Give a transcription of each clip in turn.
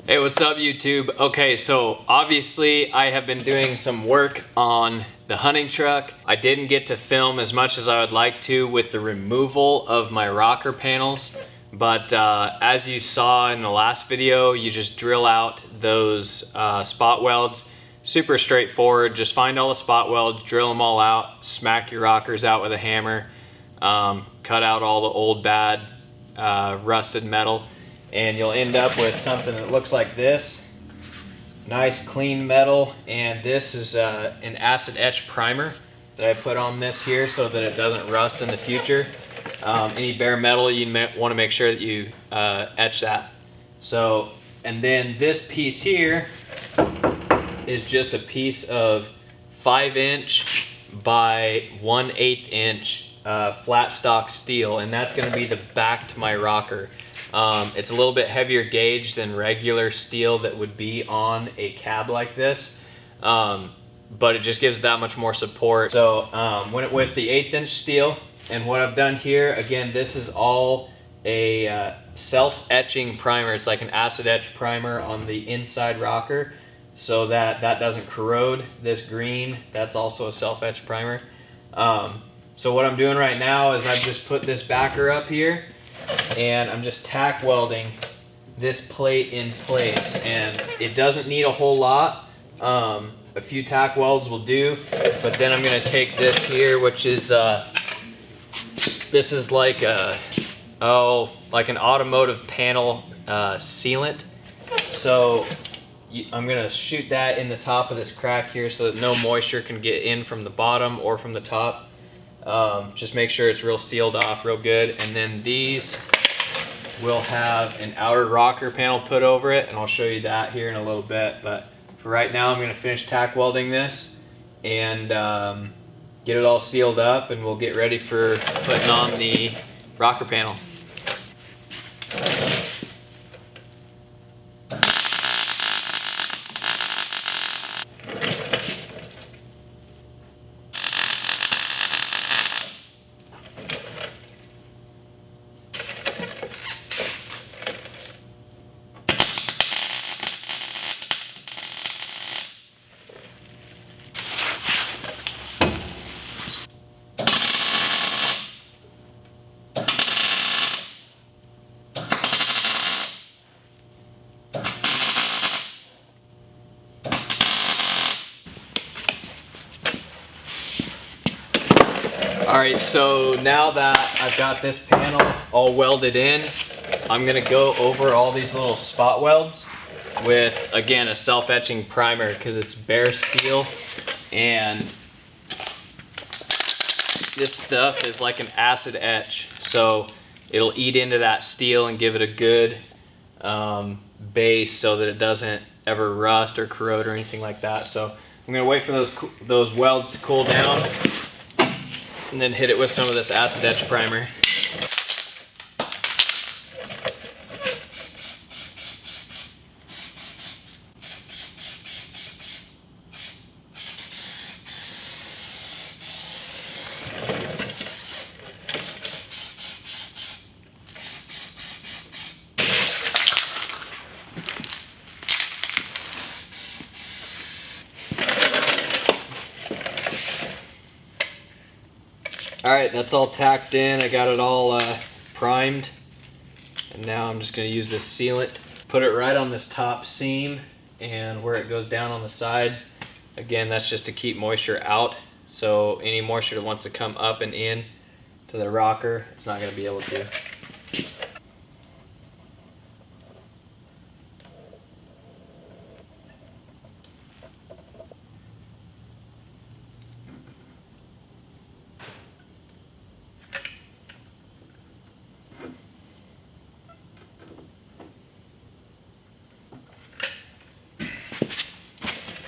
Hey, what's up YouTube? Okay, so obviously I have been doing some work on the hunting truck. I didn't get to film as much as I would like to with the removal of my rocker panels, but as you saw in the last video, you just drill out those spot welds. Super straightforward. Just find all the spot welds, drill them all out, smack your rockers out with a hammer, cut out all the old bad rusted metal, and you'll end up with something that looks like this. Nice clean metal, and this is an acid etch primer that I put on this here so that it doesn't rust in the future. Any bare metal, you want to make sure that you etch that. So, and then this piece here is just a piece of 5" by 1/8 inch flat stock steel, and that's going to be the back to my rocker. It's a little bit heavier gauge than regular steel that would be on a cab like this, but it just gives that much more support. So with the 1/8 inch steel, and what I've done here, again, this is all a self-etching primer. It's like an acid etch primer on the inside rocker so that that doesn't corrode. This green, that's also a self-etch primer. So what I'm doing right now is I've just put this backer up here, and I'm just tack welding this plate in place, and it doesn't need a whole lot. A few tack welds will do, but then I'm going to take this here, which is this is like like an automotive panel sealant. So I'm going to shoot that in the top of this crack here so that no moisture can get in from the bottom or from the top. Just make sure it's real sealed off real good, and then these will have an outer rocker panel put over it, and I'll show you that here in a little bit. But for right now, I'm going to finish tack welding this and get it all sealed up, and we'll get ready for putting on the rocker panel. Alright, so now that I've got this panel all welded in, I'm going to go over all these little spot welds with, again, a self-etching primer because it's bare steel, and this stuff is like an acid etch, so it'll eat into that steel and give it a good base so that it doesn't ever rust or corrode or anything like that. So I'm going to wait for those welds to cool down, and then hit it with some of this acid etch primer. Alright, that's all tacked in. I got it all primed, and now I'm just going to use this sealant. Put it right on this top seam and where it goes down on the sides. Again, that's just to keep moisture out, so any moisture that wants to come up and in to the rocker, it's not going to be able to.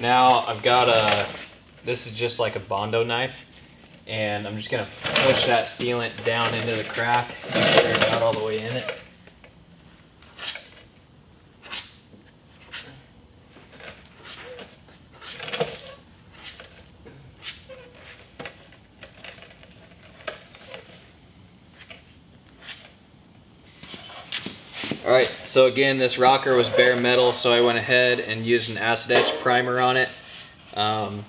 Now I've got this is just like a Bondo knife, and I'm just going to push that sealant down into the crack, make sure it's not all the way in it. All right, so again, this rocker was bare metal, so I went ahead and used an acid etch primer on it. I'm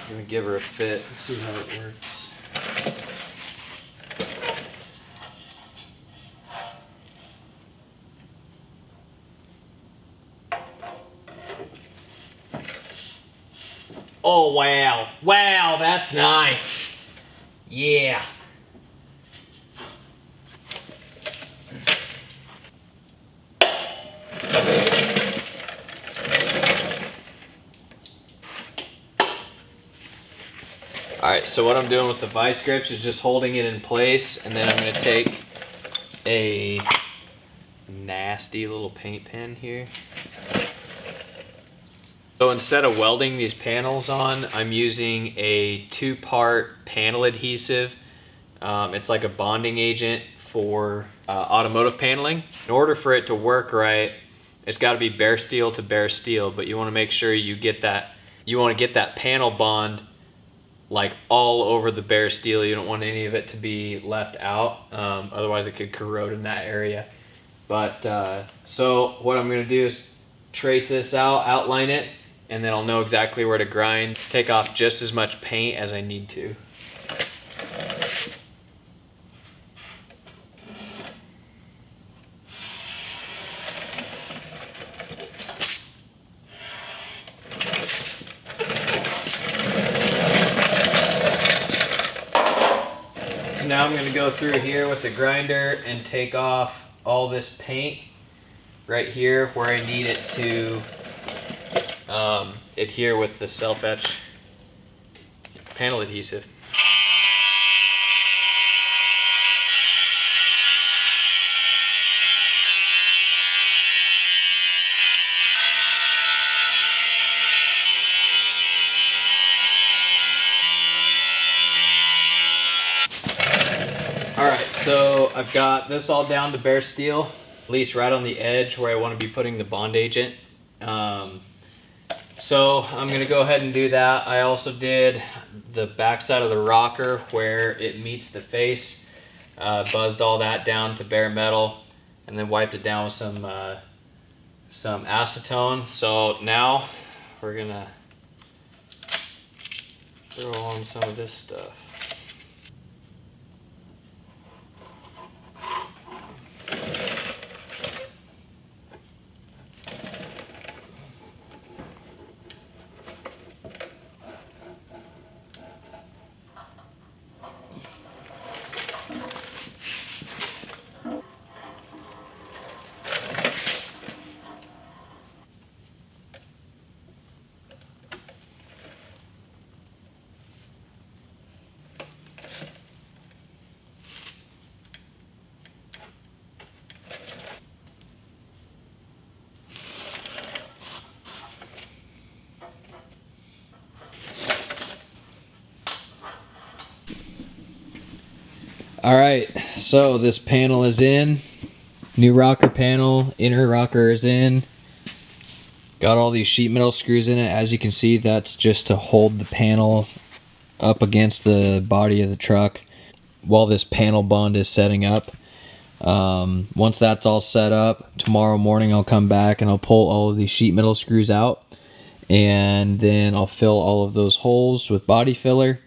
gonna give her a fit and see how it works. Oh, wow. Wow, that's nice. Yeah. Alright, so what I'm doing with the vice grips is just holding it in place, and then I'm going to take a nasty little paint pen here. So instead of welding these panels on, I'm using a 2-part panel adhesive. It's like a bonding agent for automotive paneling. In order for it to work right, it's got to be bare steel to bare steel, but you want to make sure you get that, panel bond like all over the bare steel. You don't want any of it to be left out, otherwise it could corrode in that area. But so what I'm going to do is trace this out, outline it, and then I'll know exactly where to grind. Take off just as much paint as I need to. So now I'm going to go through here with the grinder and take off all this paint right here where I need it to adhere with the self-etch panel adhesive. Alright, so I've got this all down to bare steel, at least right on the edge where I want to be putting the bond agent. So I'm going to go ahead and do that. I also did the back side of the rocker where it meets the face, buzzed all that down to bare metal, and then wiped it down with some acetone. So now we're going to throw on some of this stuff. All right, so this panel is in. New rocker panel, inner rocker is in. Got all these sheet metal screws in it. As you can see, that's just to hold the panel up against the body of the truck while this panel bond is setting up. Once that's all set up, tomorrow morning I'll come back and I'll pull all of these sheet metal screws out, and then I'll fill all of those holes with body filler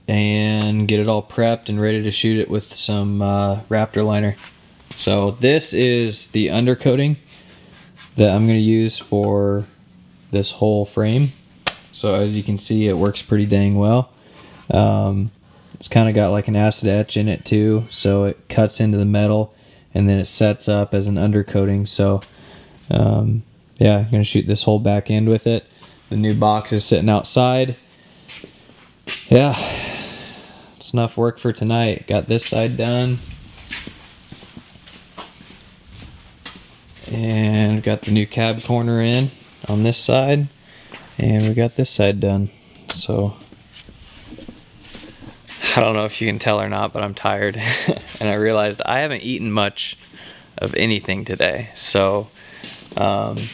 and get it all prepped and ready to shoot it with some Raptor liner. So this is the undercoating that I'm going to use for this whole frame. So as you can see, it works pretty dang well. It's kind of got like an acid etch in it too, so it cuts into the metal and then it sets up as an undercoating. So yeah, I'm going to shoot this whole back end with it. The new box is sitting outside. Yeah, it's enough work for tonight. Got this side done. And got the new cab corner in on this side. And we got this side done. So I don't know if you can tell or not, but I'm tired. And I realized I haven't eaten much of anything today. So I'm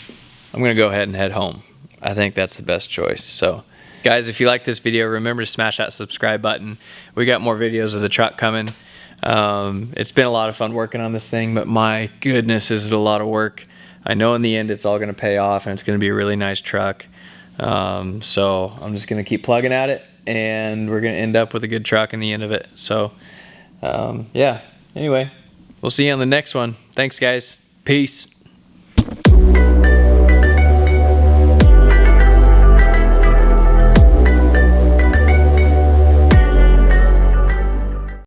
going to go ahead and head home. I think that's the best choice. So guys, if you like this video, remember to smash that subscribe button. We got more videos of the truck coming. It's been a lot of fun working on this thing, but my goodness, is it a lot of work. I know in the end it's all going to pay off and it's going to be a really nice truck. So I'm just going to keep plugging at it, and we're going to end up with a good truck in the end of it. So yeah, anyway, we'll see you on the next one. Thanks guys. Peace.